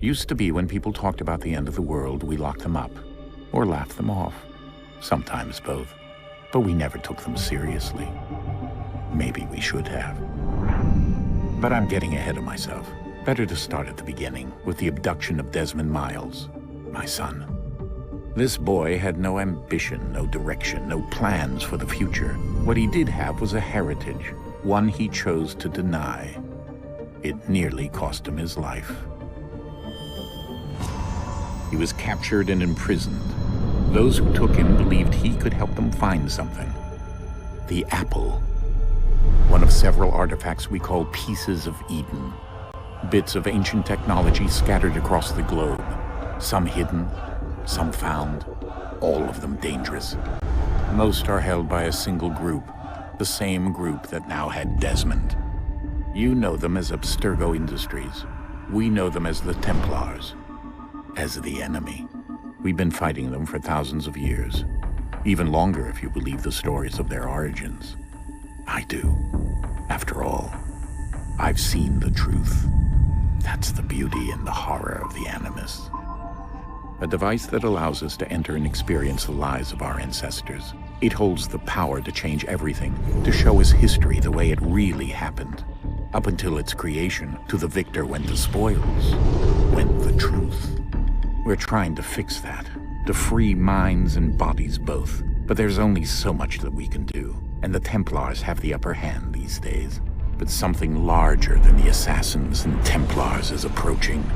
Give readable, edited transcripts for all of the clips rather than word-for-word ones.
Used to be when people talked about the end of the world, we locked them up, or laughed them off. Sometimes both. But we never took them seriously. Maybe we should have. But I'm getting ahead of myself. Better to start at the beginning, with the abduction of Desmond Miles, my son. This boy had no ambition, no direction, no plans for the future. What he did have was a heritage, one he chose to deny. It nearly cost him his life. He was captured and imprisoned. Those who took him believed he could help them find something. The apple. One of several artifacts we call pieces of Eden. Bits of ancient technology scattered across the globe. Some hidden, some found, all of them dangerous. Most are held by a single group, the same group that now had Desmond. You know them as Abstergo Industries. We know them as the Templars, as the enemy. We've been fighting them for thousands of years, even longer if you believe the stories of their origins. I do. After all, I've seen the truth. That's the beauty and the horror of the Animus. A device that allows us to enter and experience the lives of our ancestors. It holds the power to change everything, to show us history the way it really happened. Up until its creation, to the victor went the spoils, went the truth. We're trying to fix that, to free minds and bodies both. But there's only so much that we can do, and the Templars have the upper hand these days. But something larger than the Assassins and Templars is approaching,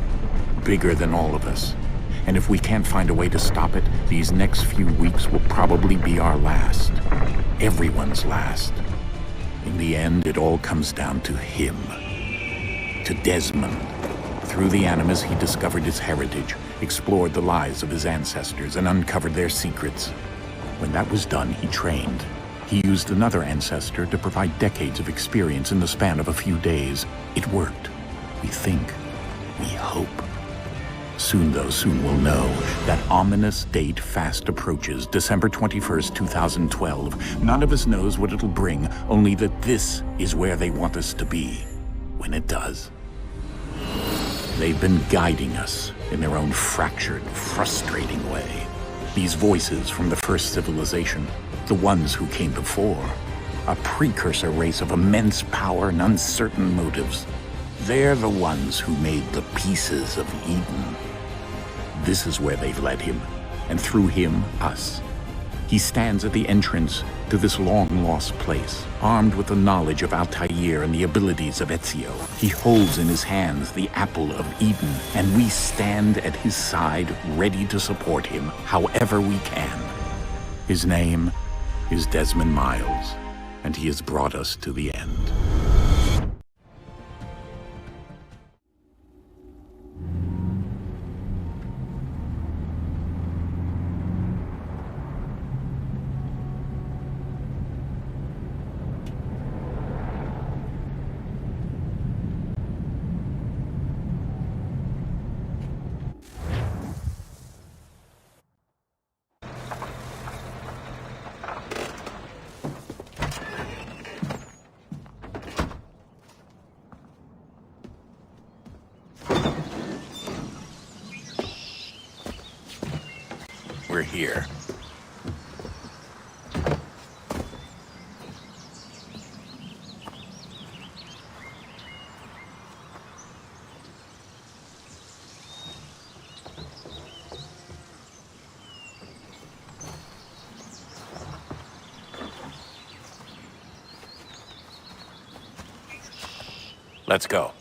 bigger than all of us. And if we can't find a way to stop it, these next few weeks will probably be our last. Everyone's last. In the end, it all comes down to him. To Desmond. Through the Animus, he discovered his heritage, explored the lives of his ancestors, and uncovered their secrets. When that was done, he trained. He used another ancestor to provide decades of experience in the span of a few days. It worked. We think. We hope. Soon we'll know. That ominous date fast approaches, December 21st, 2012. None of us knows what it'll bring, only that this is where they want us to be, when it does. They've been guiding us in their own fractured, frustrating way. These voices from the first civilization, the ones who came before, a precursor race of immense power and uncertain motives. They're the ones who made the pieces of Eden. This is where they've led him, and through him, us. He stands at the entrance to this long-lost place, armed with the knowledge of Altair and the abilities of Ezio. He holds in his hands the apple of Eden, and we stand at his side, ready to support him however we can. His name is Desmond Miles, and he has brought us to the end. We're here. Let's go.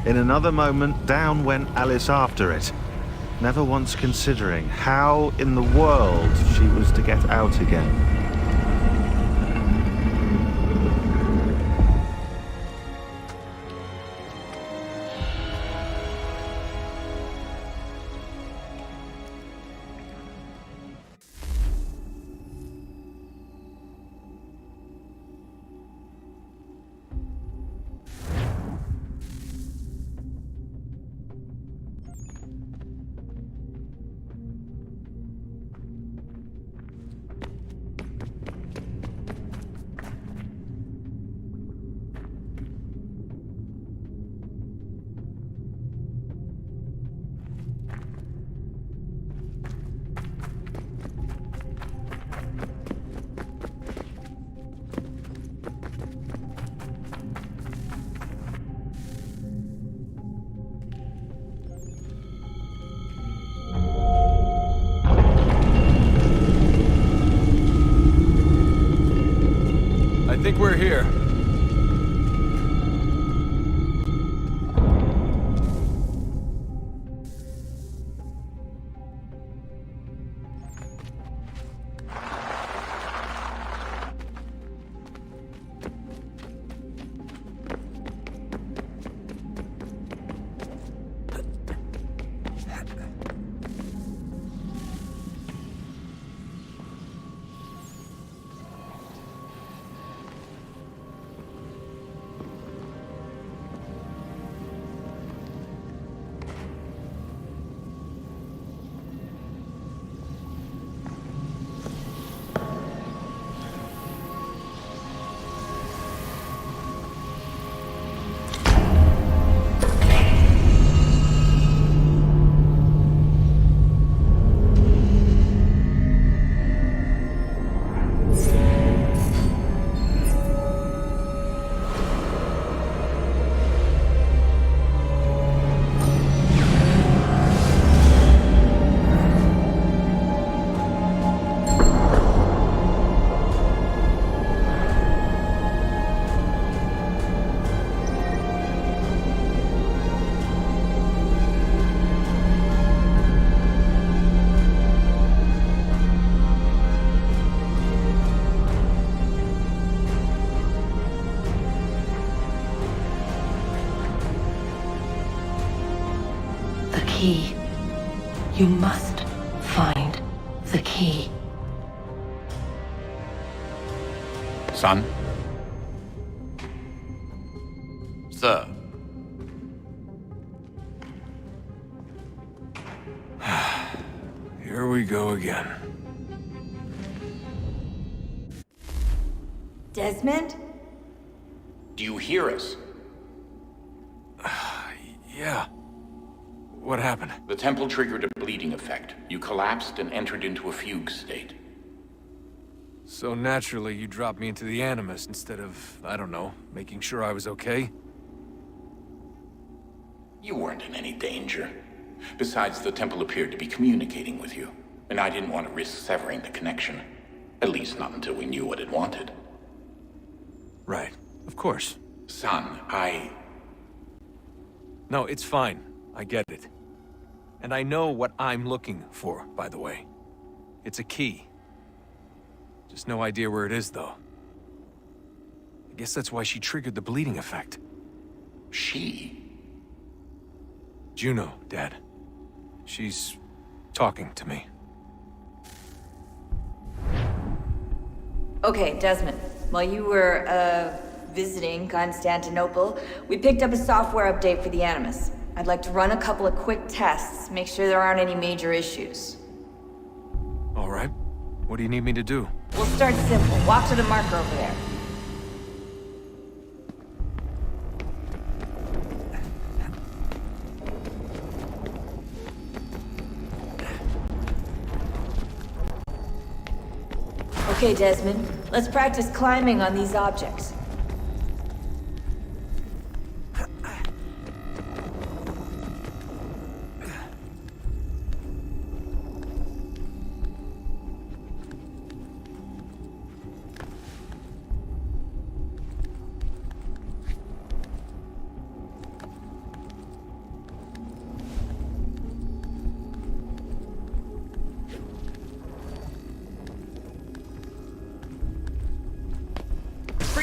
In another moment, down went Alice after it, never once considering how in the world she was to get out again. I think we're here. Key. You must find the key. Son? Sir. Here we go again. Desmond? Do you hear us? Yeah. What happened? The temple triggered a bleeding effect. You collapsed and entered into a fugue state. So naturally, you dropped me into the Animus instead of, I don't know, making sure I was okay? You weren't in any danger. Besides, the temple appeared to be communicating with you, and I didn't want to risk severing the connection. At least not until we knew what it wanted. Right. Of course. Son, No, it's fine. I get it. And I know what I'm looking for, by the way. It's a key. Just no idea where it is, though. I guess that's why she triggered the bleeding effect. She? Juno, Dad. She's talking to me. Okay, Desmond. While you were, visiting Constantinople, we picked up a software update for the Animus. I'd like to run a couple of quick tests, make sure there aren't any major issues. All right. What do you need me to do? We'll start simple. Walk to the marker over there. Okay, Desmond. Let's practice climbing on these objects.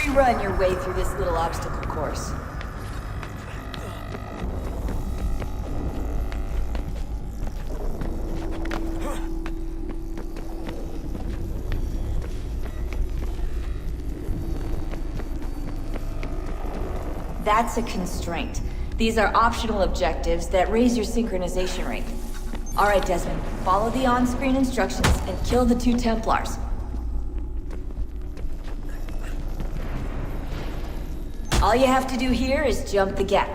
free run your way through this little obstacle course. That's a constraint. These are optional objectives that raise your synchronization rate. Alright, Desmond, follow the on-screen instructions and kill the 2 Templars. All you have to do here is jump the gap.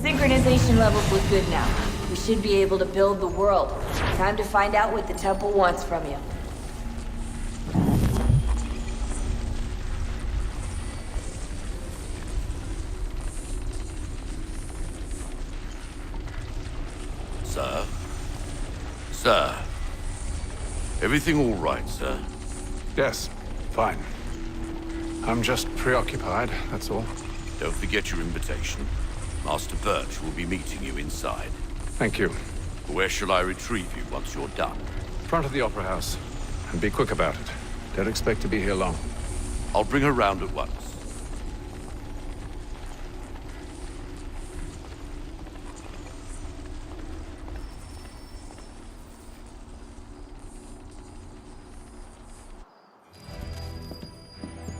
Synchronization levels look good now. We should be able to build the world. Time to find out what the temple wants from you. Sir? Sir? Everything all right, sir? Yes, fine. I'm just preoccupied, that's all. Don't forget your invitation. Master Birch will be meeting you inside. Thank you. Where shall I retrieve you once you're done? Front of the Opera House. And be quick about it. Don't expect to be here long. I'll bring her round at once.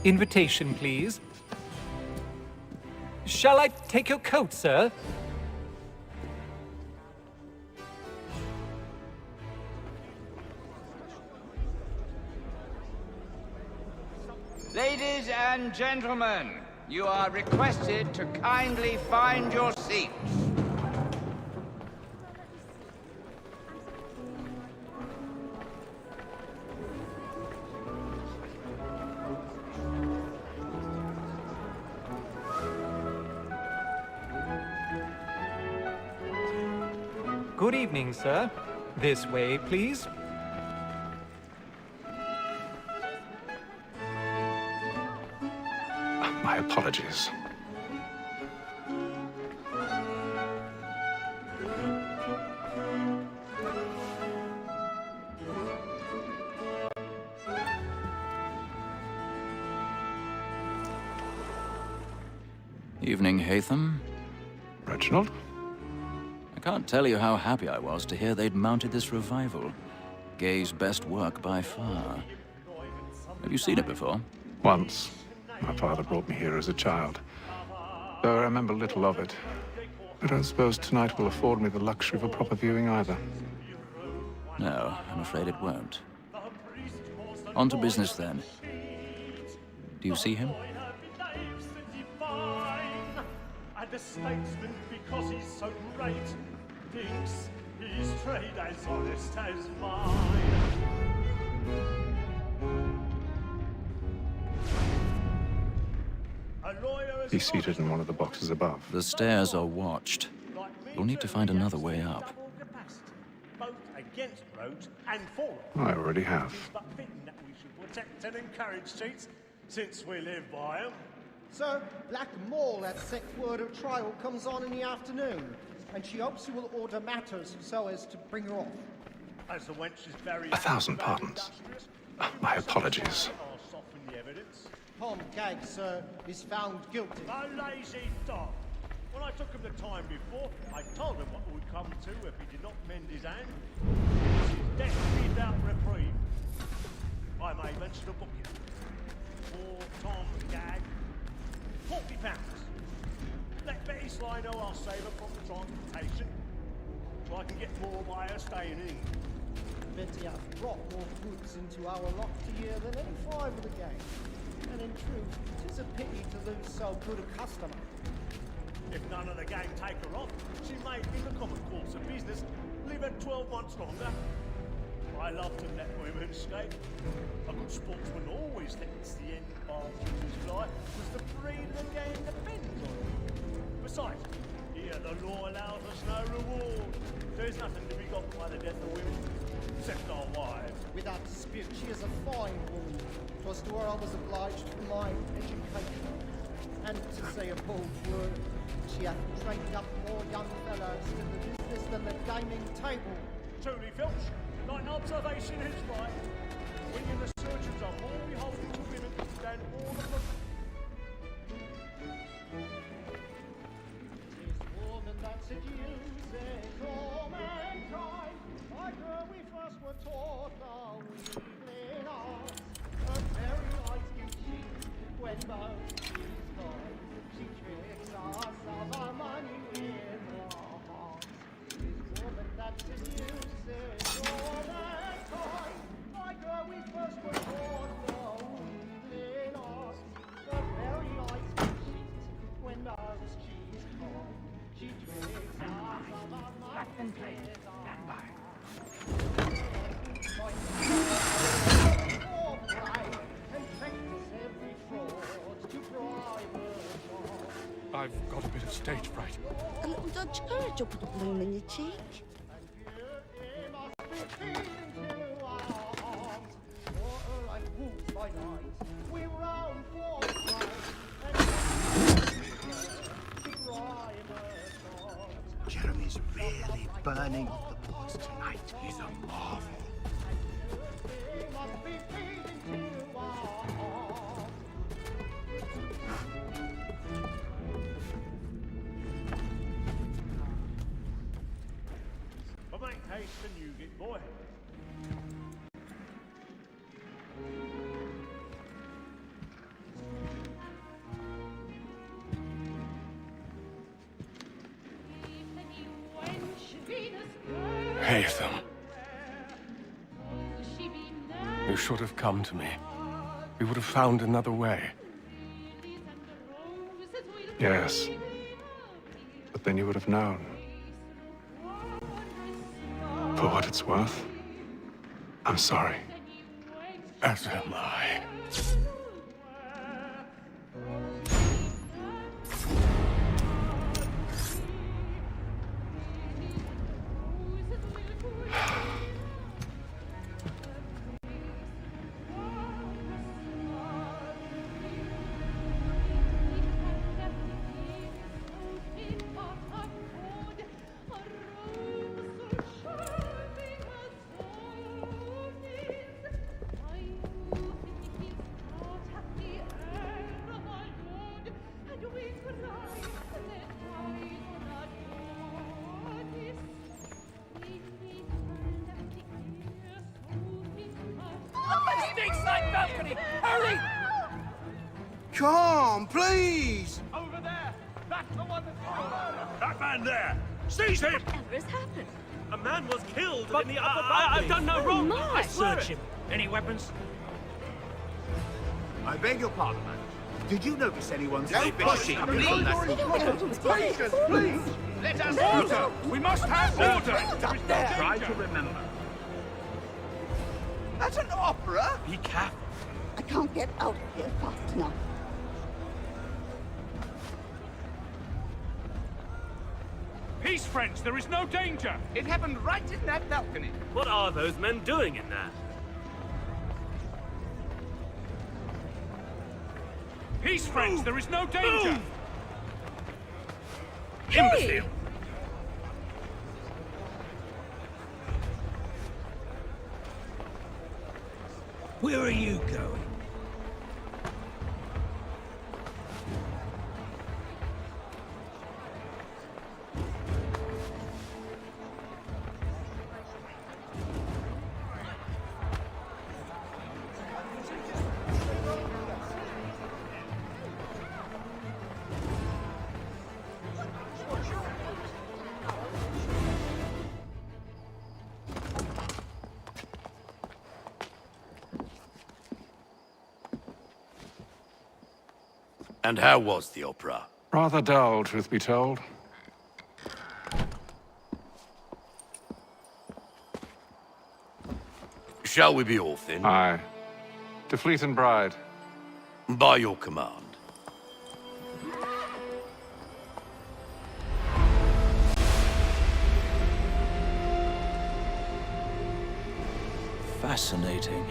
Invitation, please. Shall I take your coat, sir? Ladies and gentlemen, you are requested to kindly find your seats. Good evening, sir. This way, please. My apologies. Evening, Haytham. Reginald? I can't tell you how happy I was to hear they'd mounted this revival. Gay's best work by far. Have you seen it before? Once. My father brought me here as a child. Though I remember little of it. I don't suppose tonight will afford me the luxury of a proper viewing either. No, I'm afraid it won't. On to business then. Do you see him? And a statesman because he's so great thinks his trade as honest as mine. He's seated in one of the boxes above. The stairs are watched. You'll need to find another way up. Both against roads and for I already have. but fitting that we should protect and encourage cheats since we live by them. Sir, Black Mall at sick word of trial comes on in the afternoon, and she hopes you will order matters so as to bring her off. As the wench is very 1,000 pardons. My apologies. I'll soften the evidence. Tom Gagg, sir, is found guilty. A lazy dog. When I took him the time before, I told him what would come to if he did not mend his hand. This is death without reprieve. I may mention a book here. For Tom Gagg, £40. Let Betty least I know I'll save her from the transportation. So I can get more by her staying in. Betty has brought more goods into our lot a year than any 5 of the gang. And in truth, it is a pity to lose so good a customer. If none of the gang take her off, she may, in the common course of business, live at 12 months longer. I love to let women escape. A good sportsman always thinks the end of his life was the breed of the gang depends on it. Besides, here the law allows us no reward. There's nothing to be got by the death of women, except our wives. Without dispute, she is a fine woman. 'Twas to her I was obliged for my education. And to say a bold word, she hath trained up more young fellows to the business than the gaming table. Truly, Filch, thine observation is right. We in the surgeons are more beholden to women than all of them. Tis woman that seduces all mankind. Like her we first were taught the weakling arts. Her very eyes give cheek when both she's gone. She tricks us of our money with her heart. Tis woman that seduces all mankind. Like her we first were taught the weakling arts. Her very eyes give cheek when both she's gone. She tricks us of our money with her heart. I've got a bit of stage fright. A little Dutch courage will put a bloom in your cheek. Jeremy's really burning up the boys tonight. He's a marvel. But make haste and you get, boy. Haytham. You should have come to me. We would have found another way. Yes. But then you would have known. For what it's worth, I'm sorry. As am I. Balcony! Hurry! Come, please! Over there! That's the one that's... That man there! Seize him! Whatever has happened? A man was killed But in the upper balcony. I've done no wrong! my. I swear Search it. him. Any weapons? I beg your pardon, man. Did you notice anyone's No pushing, please! Patience, please! Let us... Order! We must have order! There is no Try danger. to remember. That's an opera? Be careful. I can't get out of here fast enough. Peace, friends. There is no danger. It happened right in that balcony. What are those men doing in there? Peace, friends. There is no danger. Imbecile. Where are you going? And how was the opera? Rather dull, truth be told. Shall we be off then? Aye. To Fleet and Bride. By your command. Fascinating.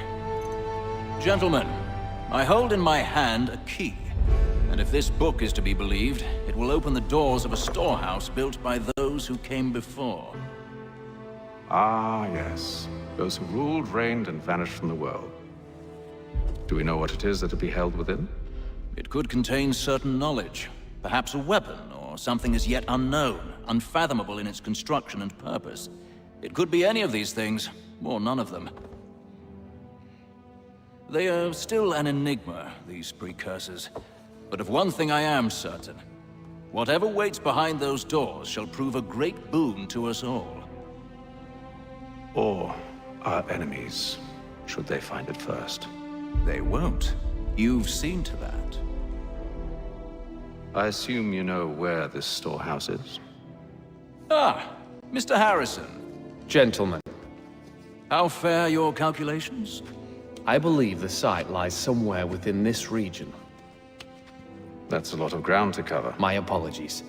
Gentlemen, I hold in my hand a key. And if this book is to be believed, it will open the doors of a storehouse built by those who came before. Ah, yes. Those who ruled, reigned, and vanished from the world. Do we know what it is that will be held within? It could contain certain knowledge. Perhaps a weapon, or something as yet unknown, unfathomable in its construction and purpose. It could be any of these things, or none of them. They are still an enigma, these precursors. But of one thing I am certain. Whatever waits behind those doors shall prove a great boon to us all. Or our enemies, should they find it first. They won't. You've seen to that. I assume you know where this storehouse is? Ah, Mr. Harrison. Gentlemen, How fare your calculations? I believe the site lies somewhere within this region. That's a lot of ground to cover. My apologies.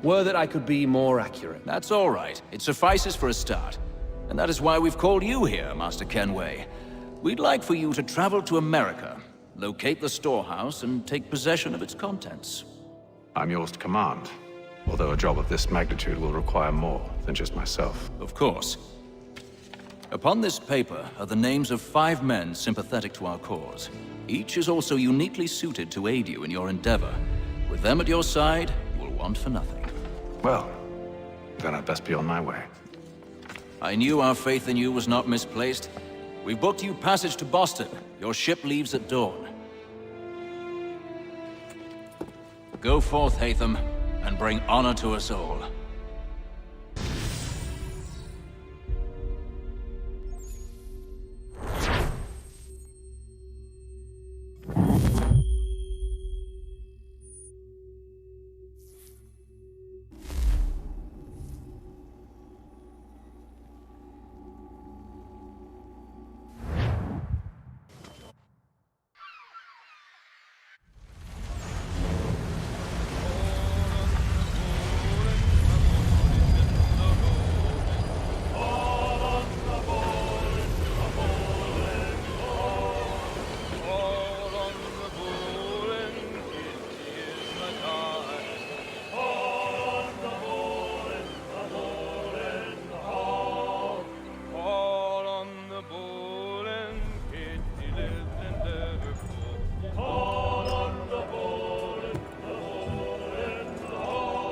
Were that I could be more accurate. That's all right. It suffices for a start. And that is why we've called you here, Master Kenway. We'd like for you to travel to America, locate the storehouse, and take possession of its contents. I'm yours to command, although a job of this magnitude will require more than just myself. Of course. Upon this paper are the names of 5 men sympathetic to our cause. Each is also uniquely suited to aid you in your endeavor. With them at your side, you will want for nothing. Well, then I'd best be on my way. I knew our faith in you was not misplaced. We've booked you passage to Boston. Your ship leaves at dawn. Go forth, Hatham, and bring honor to us all.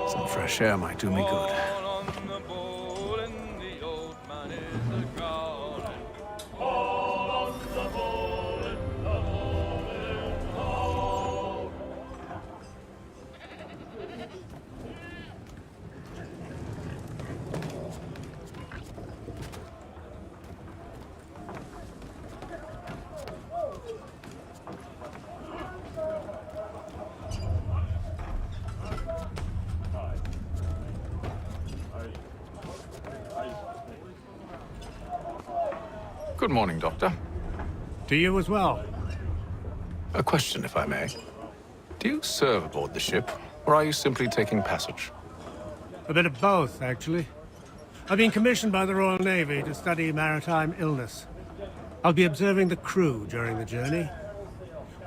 Some fresh air might do me good. Good morning, Doctor. To you as well. A question, if I may. Do you serve aboard the ship, or are you simply taking passage? A bit of both, actually. I've been commissioned by the Royal Navy to study maritime illness. I'll be observing the crew during the journey.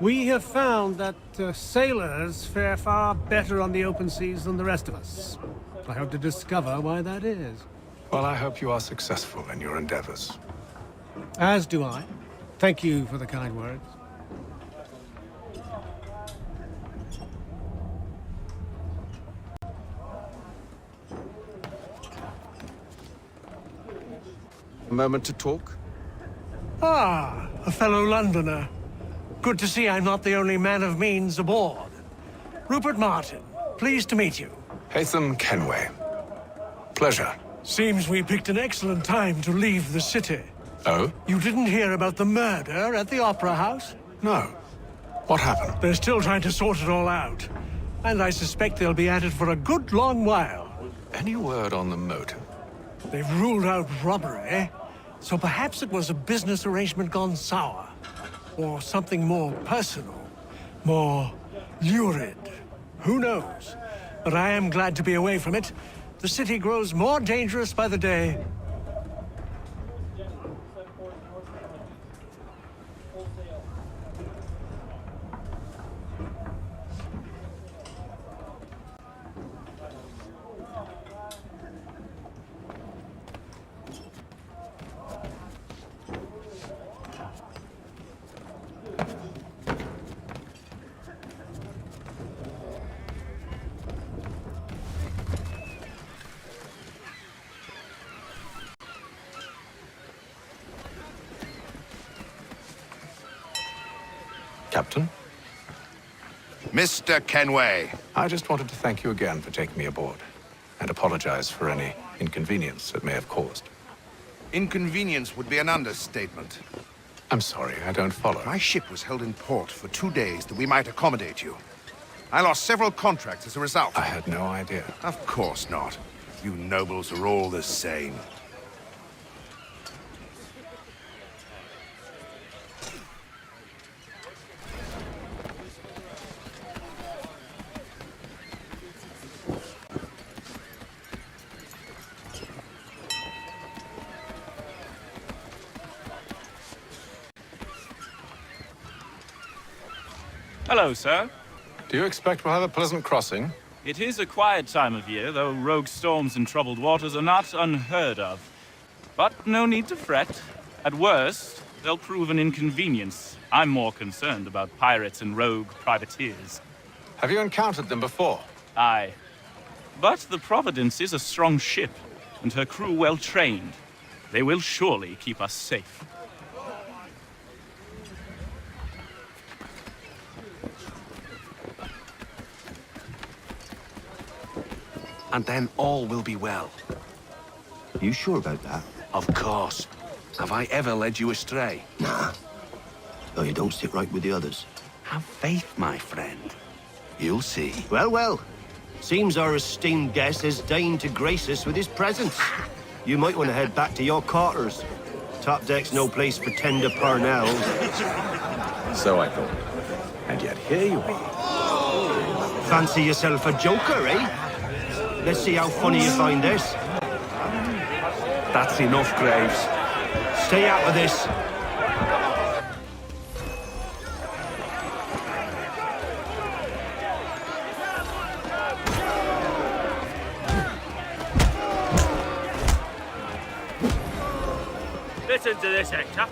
We have found that sailors fare far better on the open seas than the rest of us. I hope to discover why that is. Well, I hope you are successful in your endeavors. As do I. Thank you for the kind words. A moment to talk? Ah, a fellow Londoner. Good to see I'm not the only man of means aboard. Rupert Martin, pleased to meet you. Hatham Kenway. Pleasure. Seems we picked an excellent time to leave the city. Oh? You didn't hear about the murder at the Opera House? No. What happened? They're still trying to sort it all out. And I suspect they'll be at it for a good long while. Any word on the motive? They've ruled out robbery, so perhaps it was a business arrangement gone sour. Or something more personal, more lurid. Who knows? But I am glad to be away from it. The city grows more dangerous by the day. Captain? Mr. Kenway. I just wanted to thank you again for taking me aboard, and apologize for any inconvenience it may have caused. Inconvenience would be an understatement. I'm sorry, I don't follow. My ship was held in port for 2 days that we might accommodate you. I lost several contracts as a result. I had no idea. Of course not. You nobles are all the same. Hello, sir. Do you expect we'll have a pleasant crossing? It is a quiet time of year, though rogue storms and troubled waters are not unheard of. But no need to fret. At worst, they'll prove an inconvenience. I'm more concerned about pirates and rogue privateers. Have you encountered them before? Aye. But the Providence is a strong ship, and her crew well trained. They will surely keep us safe. And then all will be well. You sure about that? Of course. Have I ever led you astray? Nah. No, you don't sit right with the others. Have faith, my friend. You'll see. Well, well. Seems our esteemed guest has deigned to grace us with his presence. You might want to head back to your quarters. Top deck's no place for tender Parnells. So I thought. And yet here you are. Fancy yourself a joker, eh? Let's see how funny you find this. That's enough, Graves. Stay out of this. Listen to this, Hector.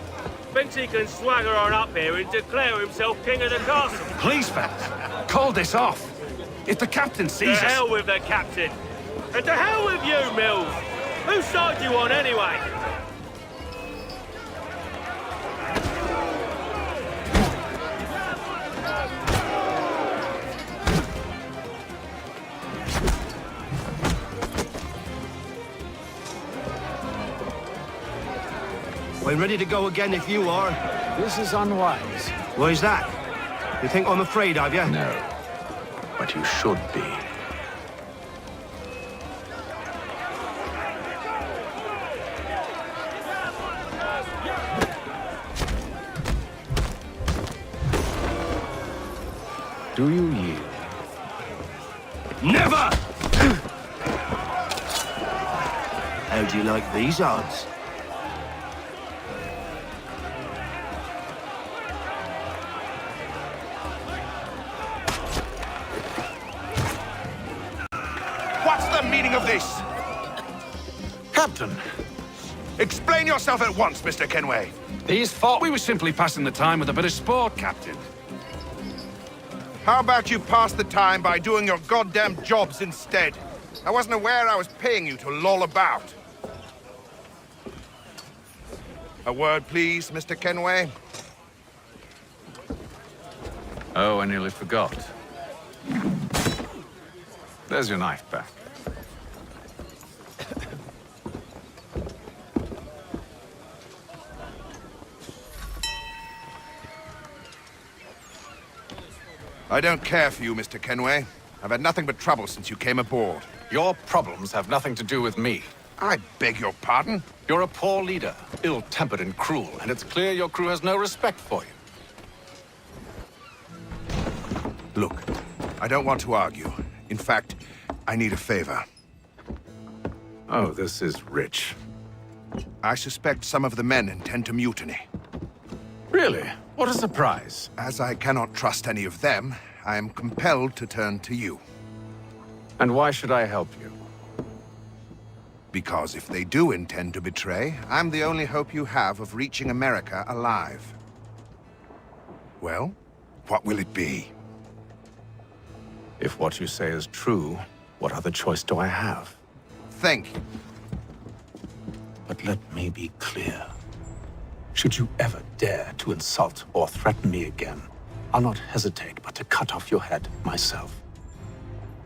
Thinks he can swagger on up here and declare himself king of the castle. Please, fellas, call this off. If the captain sees us... To hell with the captain. And to hell with you, Mills. Whose side you on, anyway? I'm ready to go again if you are. This is unwise. Why's that? You think I'm afraid of you? No. But you should be. Do you yield? Never! How do you like these odds? What's the meaning of this? Captain! Explain yourself at once, Mr. Kenway. These thought we were simply passing the time with a bit of sport, Captain. How about you pass the time by doing your goddamn jobs instead? I wasn't aware I was paying you to loll about. A word, please, Mr. Kenway. Oh, I nearly forgot. There's your knife back. I don't care for you, Mr. Kenway. I've had nothing but trouble since you came aboard. Your problems have nothing to do with me. I beg your pardon? You're a poor leader, ill-tempered and cruel, and it's clear your crew has no respect for you. Look, I don't want to argue. In fact, I need a favor. Oh, this is rich. I suspect some of the men intend to mutiny. Really? What a surprise. As I cannot trust any of them, I am compelled to turn to you. And why should I help you? Because if they do intend to betray, I'm the only hope you have of reaching America alive. Well, what will it be? If what you say is true, what other choice do I have? Thank you. But let me be clear. Should you ever dare to insult or threaten me again, I'll not hesitate but to cut off your head myself.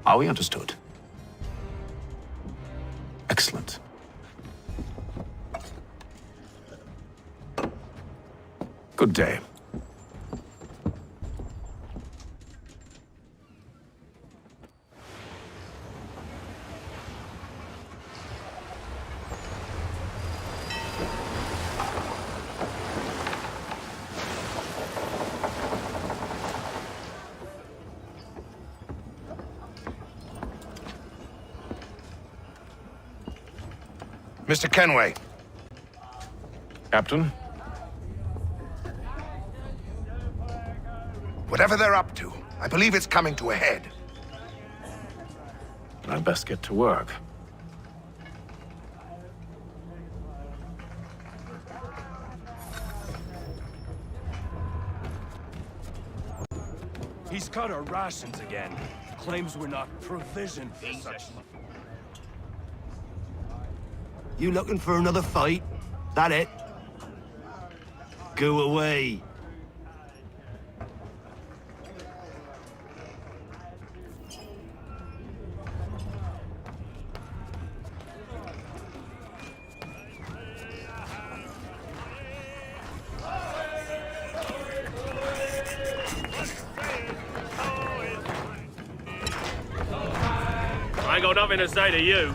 Are we understood? Excellent. Good day. Mr. Kenway. Captain? Whatever they're up to, I believe it's coming to a head. I'd best get to work. He's cut our rations again. Claims we're not provisioned for such. You looking for another fight? That it? Go away. I ain't got nothing to say to you.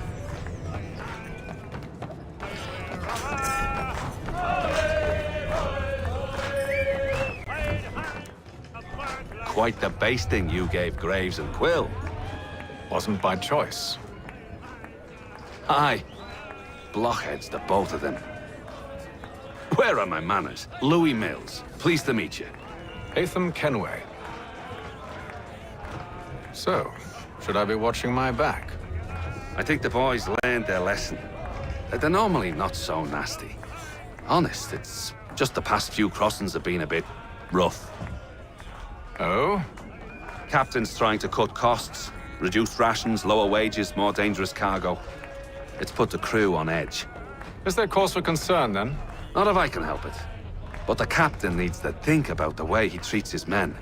Quite the basting you gave Graves and Quill. Wasn't by choice. Aye. Blockheads, the both of them. Where are my manners? Louis Mills. Pleased to meet you. Hatham Kenway. So, should I be watching my back? I think the boys learned their lesson. They're normally not so nasty. Honest, it's just the past few crossings have been a bit rough. Oh? Captain's trying to cut costs, reduce rations, lower wages, more dangerous cargo. It's put the crew on edge. Is there cause for concern, then? Not if I can help it. But the captain needs to think about the way he treats his men.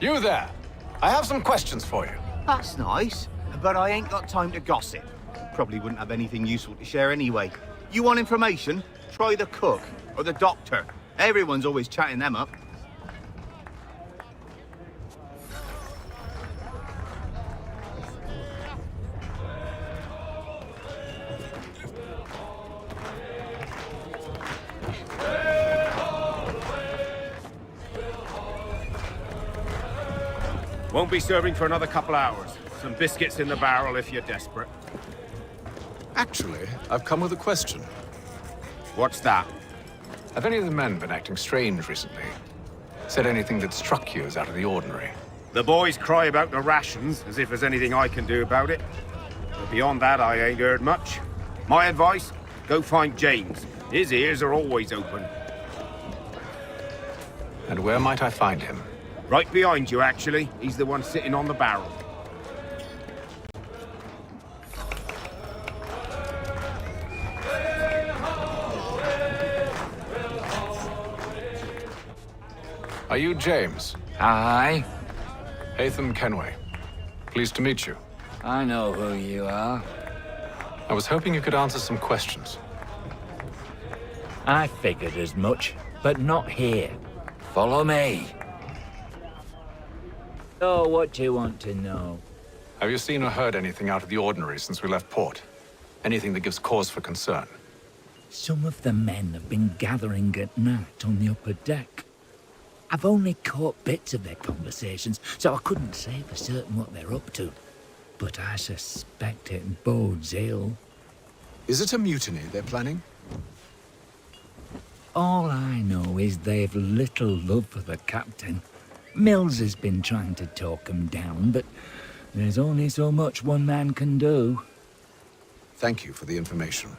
You there! I have some questions for you. That's nice, but I ain't got time to gossip. Probably wouldn't have anything useful to share anyway. You want information? Try the cook or the doctor. Everyone's always chatting them up. Won't be serving for another couple hours. Some biscuits in the barrel if you're desperate. Actually, I've come with a question. What's that? Have any of the men been acting strange recently? Said anything that struck you as out of the ordinary? The boys cry about the rations, as if there's anything I can do about it. But beyond that, I ain't heard much. My advice? Go find James. His ears are always open. And where might I find him? Right behind you, actually. He's the one sitting on the barrel. Are you James? Hi. Haytham Kenway. Pleased to meet you. I know who you are. I was hoping you could answer some questions. I figured as much, but not here. Follow me. So, what do you want to know? Have you seen or heard anything out of the ordinary since we left port? Anything that gives cause for concern? Some of the men have been gathering at night on the upper deck. I've only caught bits of their conversations, so I couldn't say for certain what they're up to. But I suspect it bodes ill. Is it a mutiny they're planning? All I know is they've little love for the captain. Mills has been trying to talk him down, but there's only so much one man can do. Thank you for the information.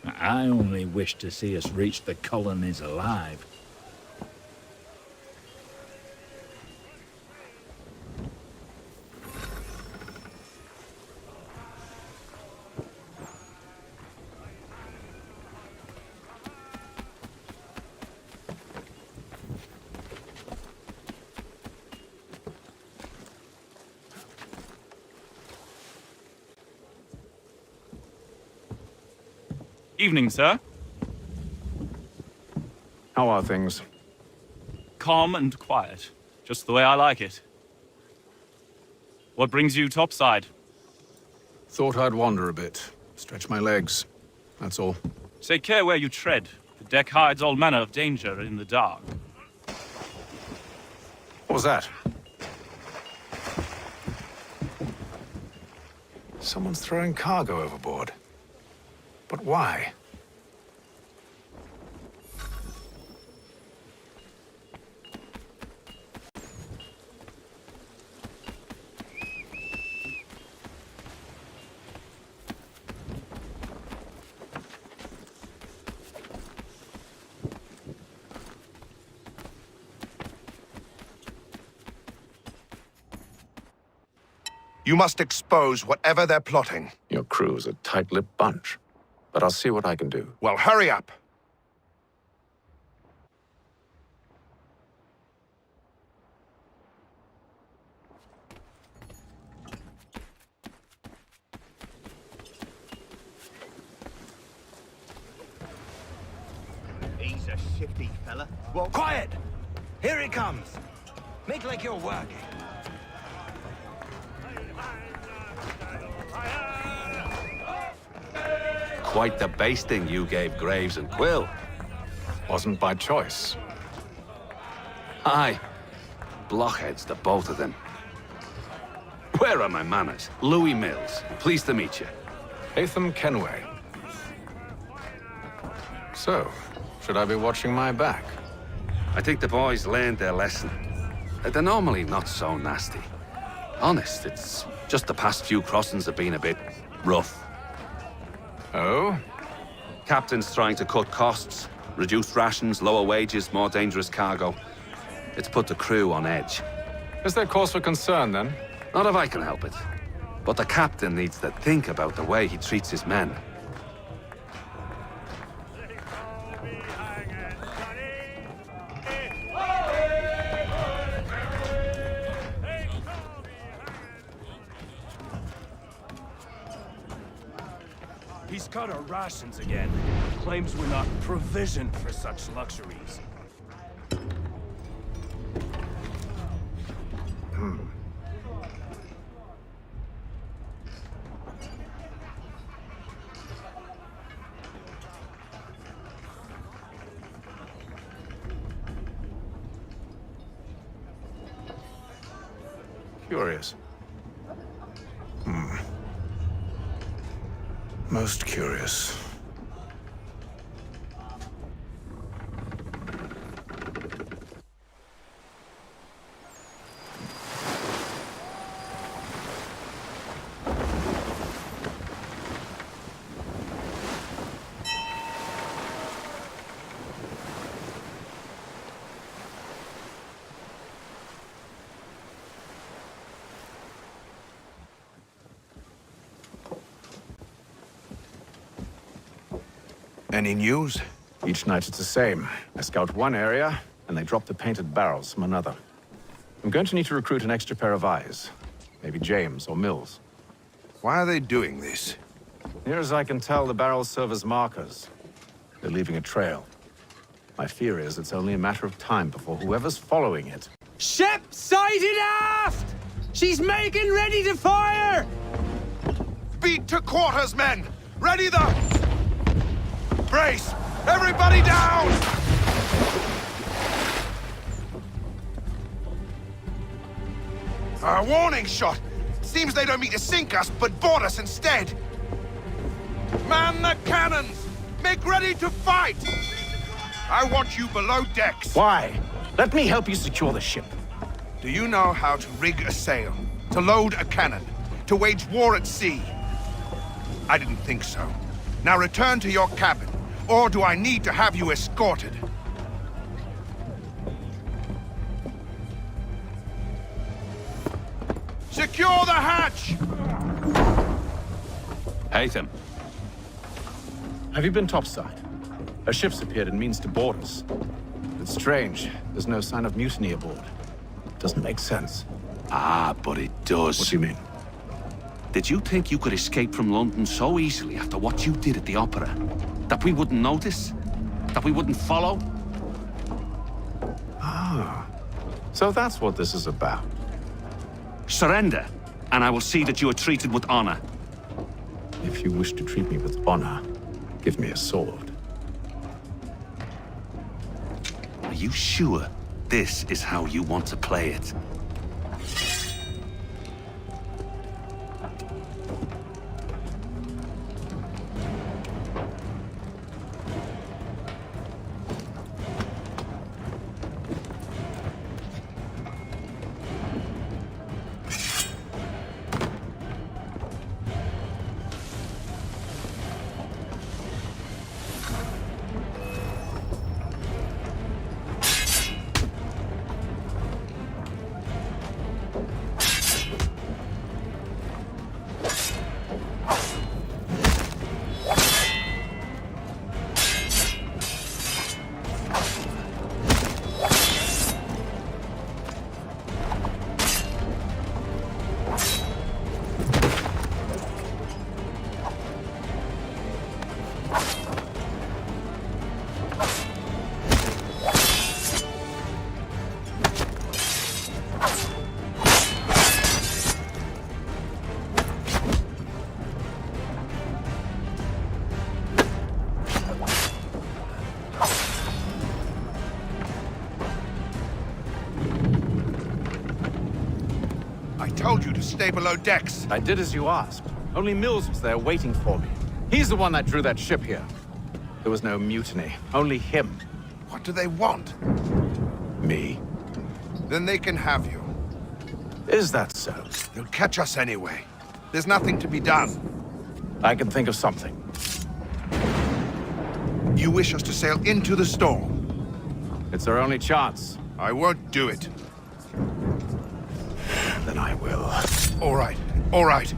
I only wish to see us reach the colonies alive. Evening, sir. How are things? Calm and quiet. Just the way I like it. What brings you topside? Thought I'd wander a bit. Stretch my legs. That's all. Take care where you tread. The deck hides all manner of danger in the dark. What was that? Someone's throwing cargo overboard. But why? You must expose whatever they're plotting. Your crew's a tight-lipped bunch. But I'll see what I can do. Well, hurry up! He's a shifty fella. Well, quiet! Here he comes. Make like you're working. Quite the basting you gave Graves and Quill. Wasn't by choice. Aye. Blockheads, the both of them. Where are my manners? Louis Mills. Pleased to meet you. Haytham Kenway. So, should I be watching my back? I think the boys learned their lesson. They're normally not so nasty. Honest, it's just the past few crossings have been a bit rough. Oh? Captain's trying to cut costs. Reduced rations, lower wages, more dangerous cargo. It's put the crew on edge. Is there cause for concern, then? Not if I can help it. But the captain needs to think about the way he treats his men. He's cut our rations again. Claims we're not provisioned for such luxuries. Curious. Most curious. Any news? Each night it's the same. I scout one area, and they drop the painted barrels from another. I'm going to need to recruit an extra pair of eyes. Maybe James or Mills. Why are they doing this? Near as I can tell, the barrels serve as markers. They're leaving a trail. My fear is it's only a matter of time before whoever's following it. Ship sighted aft! She's making ready to fire! Beat to quarters, men! Ready the... Brace! Everybody down! A warning shot! Seems they don't mean to sink us, but board us instead! Man the cannons! Make ready to fight! I want you below decks. Why? Let me help you secure the ship. Do you know how to rig a sail? To load a cannon? To wage war at sea? I didn't think so. Now return to your cabin, or do I need to have you escorted? Secure the hatch! Haytham. Have you been topside? A ship's appeared and means to board us. It's strange. There's no sign of mutiny aboard. Doesn't make sense. Ah, but it does. What do you mean? Did you think you could escape from London so easily after what you did at the Opera? That we wouldn't notice? That we wouldn't follow? Ah. So that's what this is about. Surrender, and I will see that you are treated with honor. If you wish to treat me with honor, give me a sword. Are you sure this is how you want to play it? Told you to stay below decks. I did as you asked. Only Mills was there waiting for me. He's the one that drew that ship here. There was no mutiny, only him. What do they want? Me. Then they can have you. Is that so? They'll catch us anyway. There's nothing to be done. I can think of something. You wish us to sail into the storm? It's our only chance. I won't do it. Then I will. All right, all right.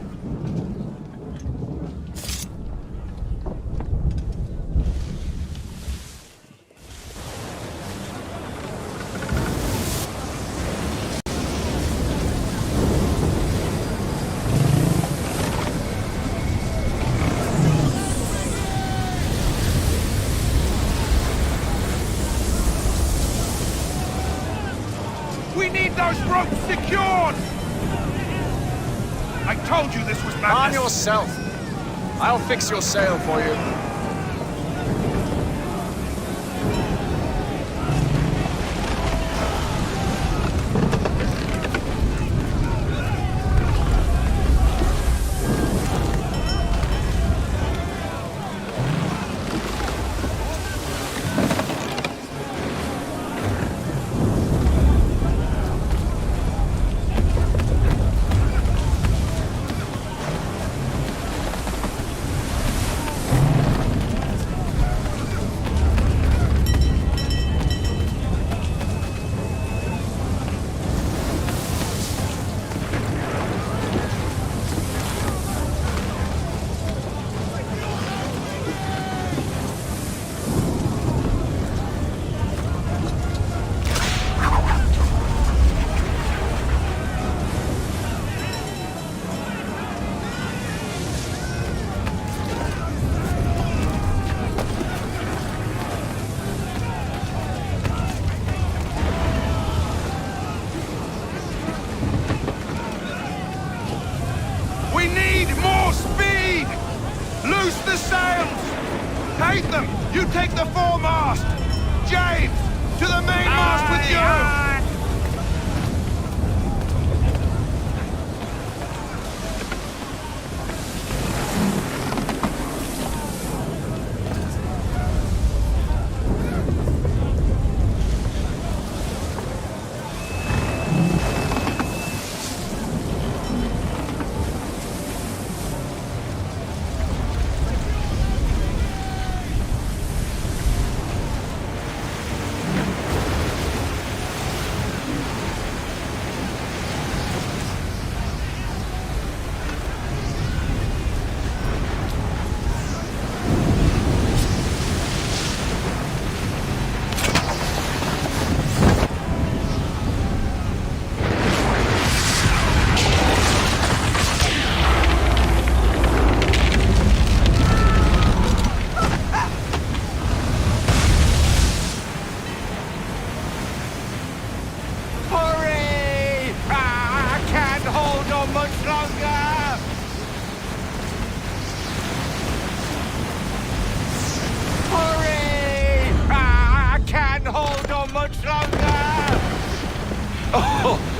We need those ropes secured! I told you this was madness! Arm yourself! I'll fix your sail for you.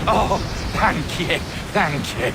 Oh, thank you, thank you.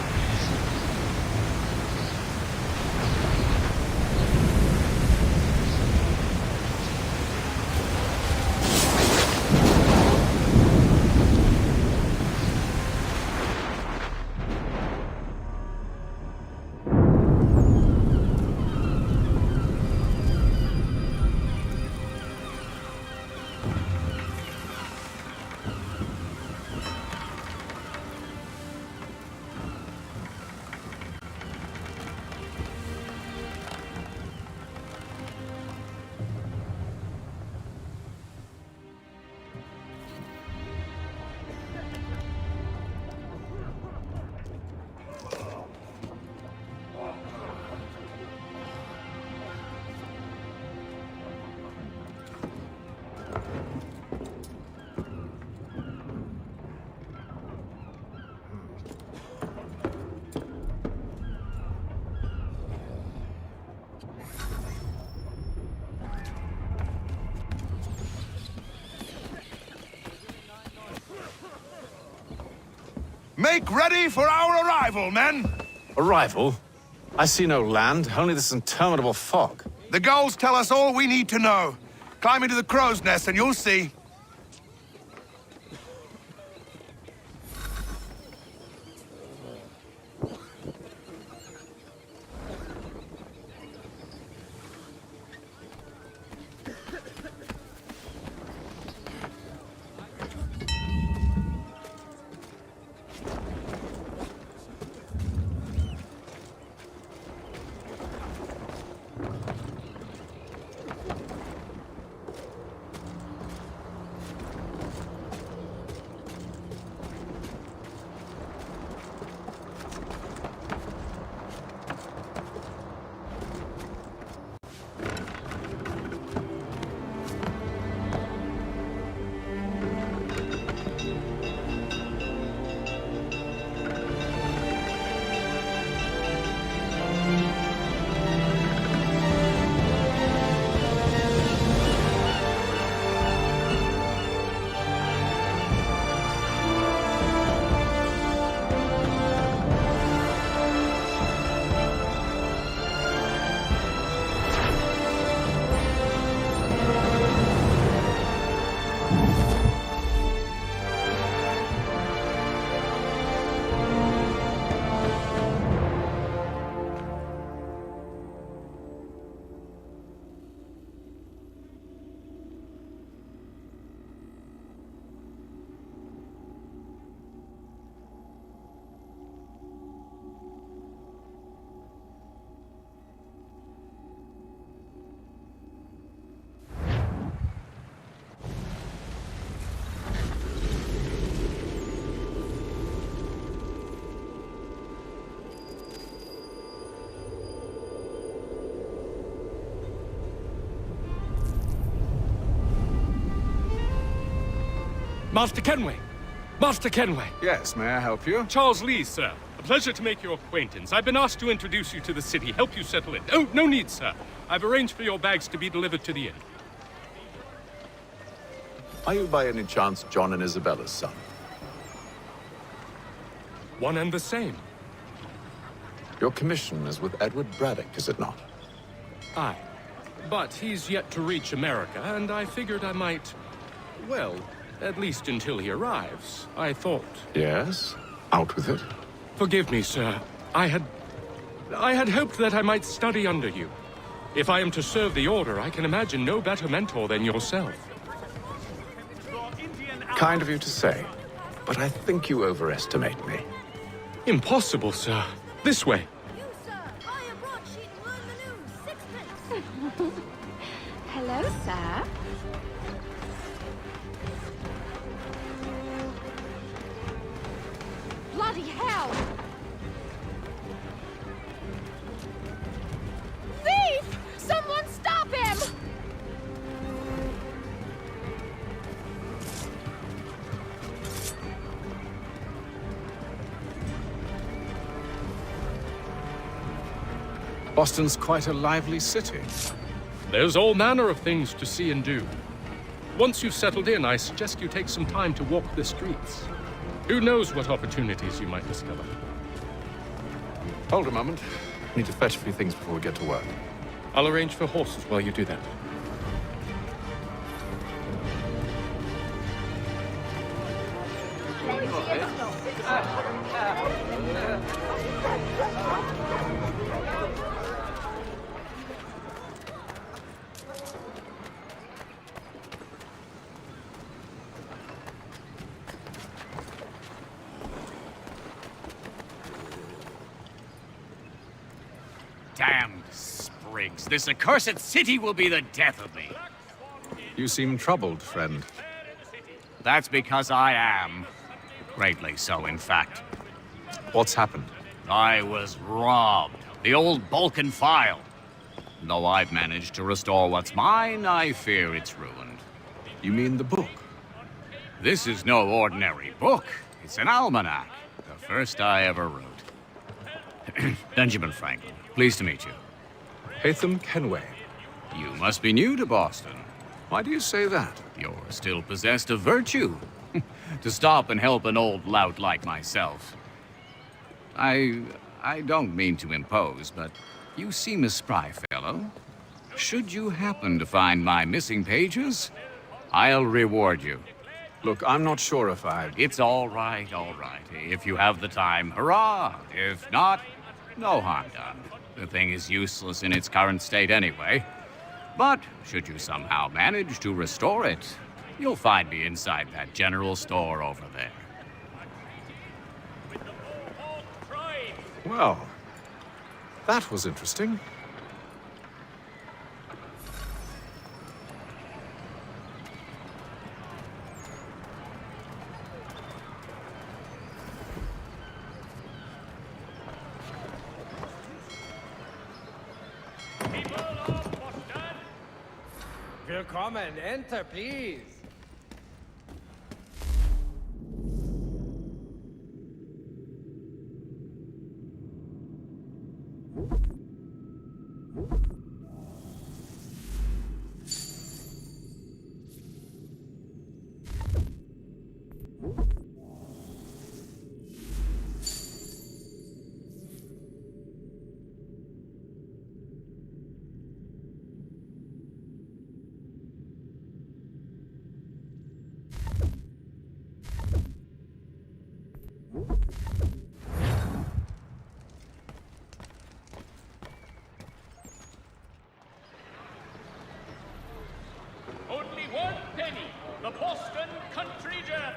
Make ready for our arrival, men! Arrival? I see no land, only this interminable fog. The gulls tell us all we need to know. Climb into the crow's nest and you'll see. Master Kenway! Master Kenway! Yes, may I help you? Charles Lee, sir. A pleasure to make your acquaintance. I've been asked to introduce you to the city, help you settle in. Oh, no need, sir. I've arranged for your bags to be delivered to the inn. Are you by any chance John and Isabella's son? One and the same. Your commission is with Edward Braddock, is it not? Aye. But he's yet to reach America, and I figured I might... well, at least until he arrives, I thought. Yes? Out with it. Forgive me, sir. I had hoped that I might study under you. If I am to serve the Order, I can imagine no better mentor than yourself. Kind of you to say, but I think you overestimate me. Impossible, sir. This way. Hello, sir. Bloody hell! Thief! Someone stop him! Boston's quite a lively city. There's all manner of things to see and do. Once you've settled in, I suggest you take some time to walk the streets. Who knows what opportunities you might discover? Hold a moment. Need to fetch a few things before we get to work. I'll arrange for horses while you do that. Damned sprigs. This accursed city will be the death of me. You seem troubled, friend. That's because I am. Greatly so, in fact. What's happened? I was robbed. The old Balkan file. Though I've managed to restore what's mine, I fear it's ruined. You mean the book? This is no ordinary book. It's an almanac. The first I ever wrote. Benjamin Franklin, pleased to meet you. Hatham Kenway. You must be new to Boston. Why do you say that? You're still possessed of virtue. To stop and help an old lout like myself. I don't mean to impose, but you seem a spry fellow. Should you happen to find my missing pages, I'll reward you. Look, I'm not sure if I... It's all right, all right. If you have the time, hurrah! If not, no harm done. The thing is useless in its current state anyway. But should you somehow manage to restore it, you'll find me inside that general store over there. Well, that was interesting. Willkommen, enter, please. Only 1 penny. The Boston Country Journal.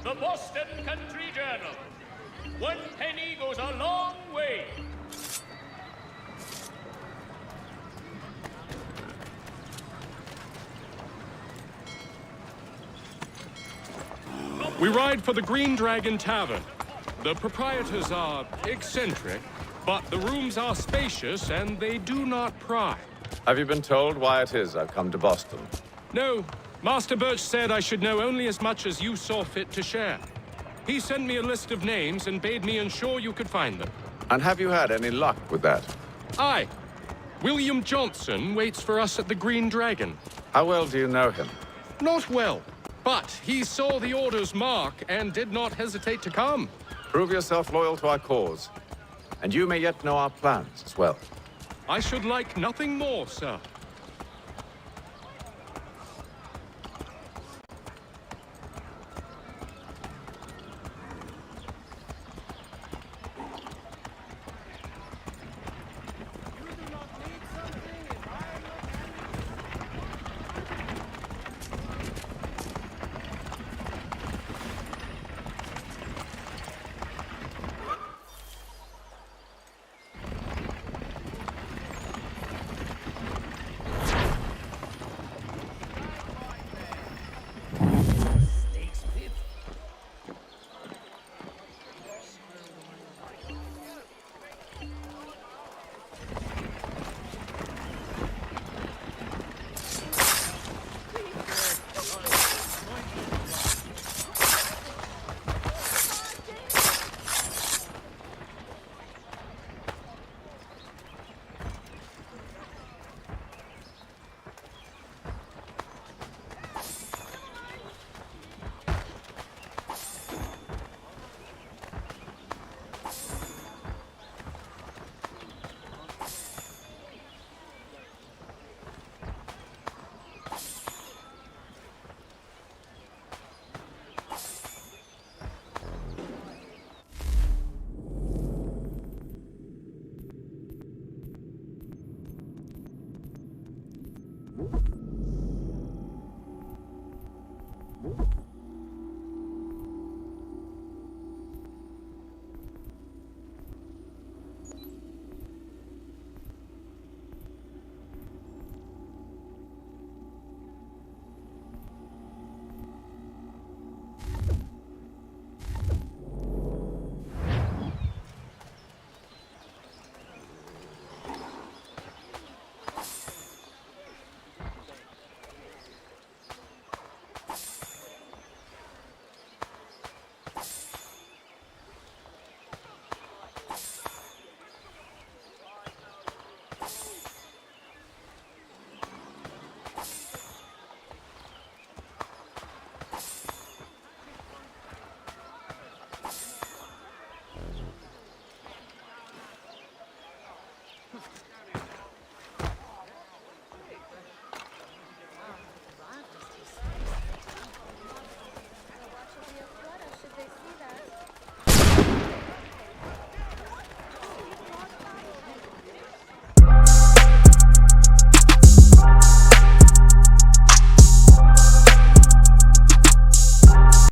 The Boston Country Journal. 1 penny goes a long way. We ride for the Green Dragon Tavern. The proprietors are eccentric, but the rooms are spacious and they do not pry. Have you been told why it is I've come to Boston? No, Master Birch said I should know only as much as you saw fit to share. He sent me a list of names and bade me ensure you could find them. And have you had any luck with that? Aye. William Johnson waits for us at the Green Dragon. How well do you know him? Not well, but he saw the order's mark and did not hesitate to come. Prove yourself loyal to our cause, and you may yet know our plans as well. I should like nothing more, sir. Stop!